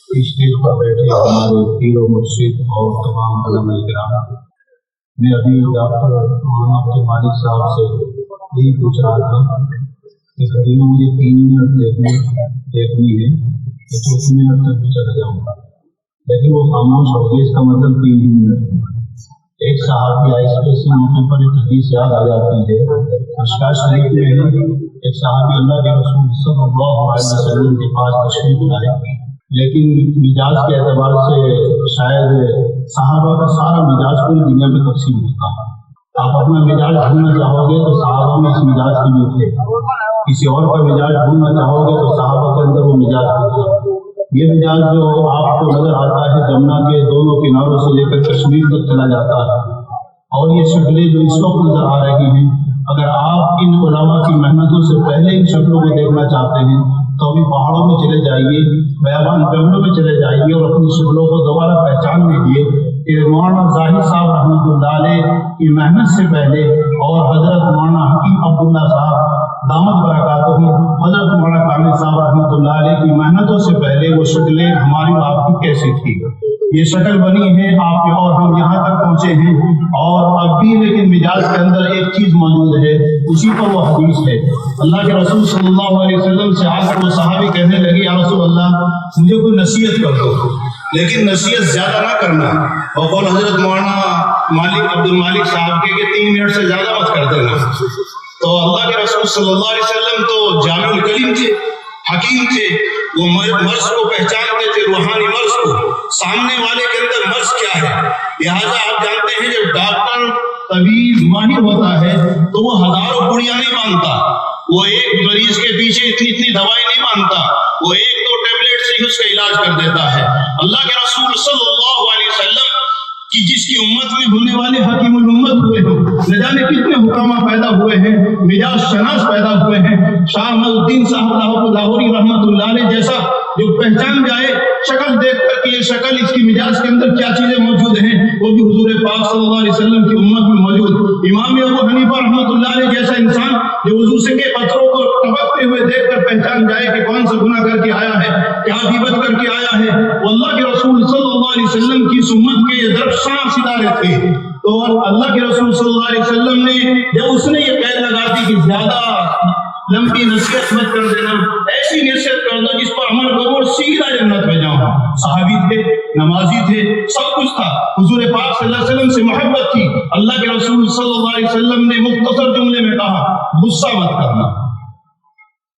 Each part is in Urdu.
اسٹیج پر بیٹھے ہمارے پیر و مرشد اور تمام علماء کرام، میں ابھی ڈاکٹر مولانا عبد المالک صاحب سے یہی پوچھ رہا تھا کہ گھڑی میں مجھے 3 منٹ دیکھنی ہے تو 3 منٹ تک بھی چلا جاؤں گا، لیکن وہ خاموش ہو گئی، اس کا مطلب 3 منٹ۔ ایک صحابی آئے، ایسے موقع پر ایک حدیث یاد آ جاتی ہے، مشکوٰۃ شریف میں ہے، ایک صحابی اللہ کے رسول صلی اللہ علیہ وسلم کے پاس تشریف لائے، لیکن مزاج کے اعتبار سے شاید صحابہ کا سارا مزاج پوری دنیا میں تقسیم ہوتا ہے۔ آپ اپنا مزاج ڈھونڈنا چاہو گے تو صحابہ میں اس مزاج کی بھی تھے، کسی اور کا مزاج ڈھونڈنا چاہو گے تو صحابہ کے اندر وہ مزاج تھے۔ یہ مزاج جو آپ کو نظر آتا ہے جمنا کے دونوں کناروں سے لے کر کشمیر تک چلا جاتا ہے، اور یہ شکلیں جو اس وقت نظر آ رہی ہیں، اگر آپ ان علماء کی محنتوں سے پہلے ان شکلوں کو دیکھنا چاہتے ہیں تو ابھی پہاڑوں میں چلے جائیے، بیابان جنگلوں میں چلے جائیے اور اپنی شکلوں کو دوبارہ پہچان لیجیے کہ مولانا ظاہر صاحب رحمۃ اللہ علیہ کی محنت سے پہلے اور حضرت مولانا حکیم عبداللہ صاحب دامت برکاتہ، حضرت مولانا کامل صاحب رحمۃ اللہ علیہ کی محنتوں سے پہلے وہ شکلیں ہماری اور آپ کی کیسی تھی۔ یہ شکل بنی ہے آپ کے اور ہم یہاں تک پہنچے ہیں، اور اب بھی لیکن مزاج کے اندر ایک چیز موجود ہے، اسی پر وہ حدیث ہے۔ اللہ کے رسول صلی اللہ علیہ وسلم سے آ کر وہ صحابی کہنے لگے، یا رسول اللہ مجھے کوئی نصیحت کر دو، لیکن نصیحت زیادہ نہ کرنا، اور حضرت مولانا عبد المالک صاحب کے 3 منٹ سے زیادہ مت کر دینا۔ تو اللہ کے رسول صلی اللہ علیہ وسلم تو جامع الکلیم تھے، حکیم تھے، وہ مرض کو پہچانتے تھے، روحانی مرض کو، سامنے والے کے اندر مرض کیا ہے۔ لہٰذا آپ جانتے ہیں جب ڈاکٹر طبیب ماہر ہوتا ہے تو وہ ہزاروں پڑیاں نہیں مانگتا، وہ ایک مریض کے پیچھے اتنی دوائی نہیں مانگتا، وہ 1-2 ٹیبلٹ سے ہی اس کا علاج کر دیتا ہے۔ اللہ کے رسول صلی اللہ علیہ وسلم کہ جس کی امت میں ہونے والے حکیم الامت ہوئے ہیں، نہ جانے کتنے حکامہ پیدا ہوئے ہیں، مزاج شناس پیدا ہوئے ہیں۔ شاہ احمد الدین صاحب لاہوری رحمۃ اللہ علیہ جیسا جو پہچان جائے شکل دیکھ کر کہ یہ شکل اس کی مزاج کے اندر کیا چیزیں موجود ہیں، وہ بھی حضور پاک صلی اللہ علیہ وسلم کی امت میں موجود۔ امام ابو حنیفہ رحمۃ اللہ علیہ جیسا انسان جو وضو سے کے قطروں کو ٹپکتے ہوئے دیکھ کر پہچان جائے کہ کون سا گناہ کر کے آیا ہے، کیا غیبت کر کے آیا ہے، وہ اللہ کے رسول صلی اللہ علیہ وسلم کی امت کے یہ درخشاں ستارے تھے۔ تو اللہ کے رسول صلی اللہ علیہ وسلم نے جب اس نے یہ قید لگا دی کہ زیادہ لمبی نصیحت مت کر دینا، ایسی نصیحت کر دو جس پر عمل کرو اور سیدھا جنت میں جاؤں۔ صحابی تھے، نمازی تھے، سب کچھ تھا، حضور پاک صلی اللہ علیہ وسلم سے محبت تھی۔ اللہ کے رسول صلی اللہ علیہ وسلم نے مختصر جملے میں کہا، غصہ مت کرنا۔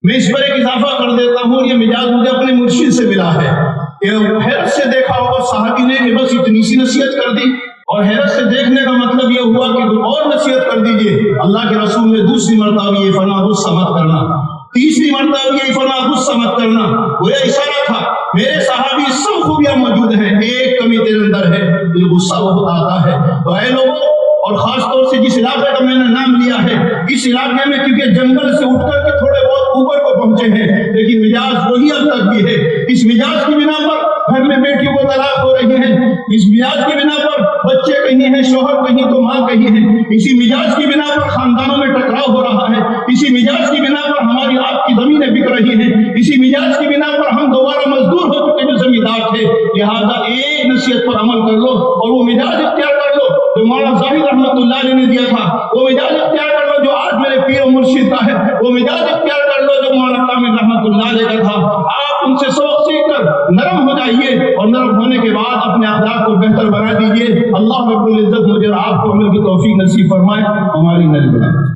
میں اس پر ایک اضافہ کر دیتا ہوں، یہ مزاج مجھے اپنے مرشد سے ملا ہے کہ حیرت سے دیکھا ہوگا صحابی نے کہ بس اتنی سی نصیحت کر دی، اور حیرت سے دیکھنے کا مطلب یہ ہوا کہ اور نصیحت کر دیجئے۔ اللہ کے رسول نے دوسری مرتبہ یہ فرمایا غصہ مت کرنا، تیسری مرتبہ یہ فرمایا غصہ مت کرنا۔ وہ یہ اشارہ تھا میرے صحابی سب خوبیاں موجود ہیں، ایک کمی تیرے اندر ہے، یہ غصہ بہت آتا ہے۔ تو اے لوگوں، اور خاص طور سے جس علاقے کا میں نے نام لیا ہے، اس علاقے میں کیونکہ جنگل سے اٹھ کر کے تھوڑے بہت اوپر کو پہنچے ہیں، لیکن مزاج وہی اب تک بھی ہے۔ اس مزاج کی بنا پر گھر میں بیٹیوں کو طلاق ہو رہی ہے، اس مزاج کی بنا پر بچے کہیں ہیں، شوہر کہیں تو ماں کہیں ہے، اسی مزاج کی بنا پر خاندانوں میں ٹکراؤ ہو رہا ہے، اسی مزاج کی بنا پر ہماری آپ کی زمینیں بک رہی ہیں، اسی مزاج کی بنا پر ہم دوبارہ مزدور ہو چکے جو زمیندار تھے۔ لہٰذا ایک نصیحت پر عمل کر لو اور وہ مزاج اختیار کر لو جو مولانا ظاہر رحمۃ اللہ علیہ نے دیا تھا، وہ مزاج اختیار کر لو جو آج میرے پیر و مرشد کا ہے، وہ مزاج اختیار کر لو جو مولانا کامل رحمۃ اللہ علیہ کا تھا۔ آپ ان سے سبق سیکھ کر نرم ہو جائیے، اور نرم ہونے کے بعد اپنے اخلاق کو بہتر بنا دیجیے۔ اللہ رب العزت مجھے اور آپ کو عمل کی توفیق نصیب فرمائے، ہماری نظر بنائے۔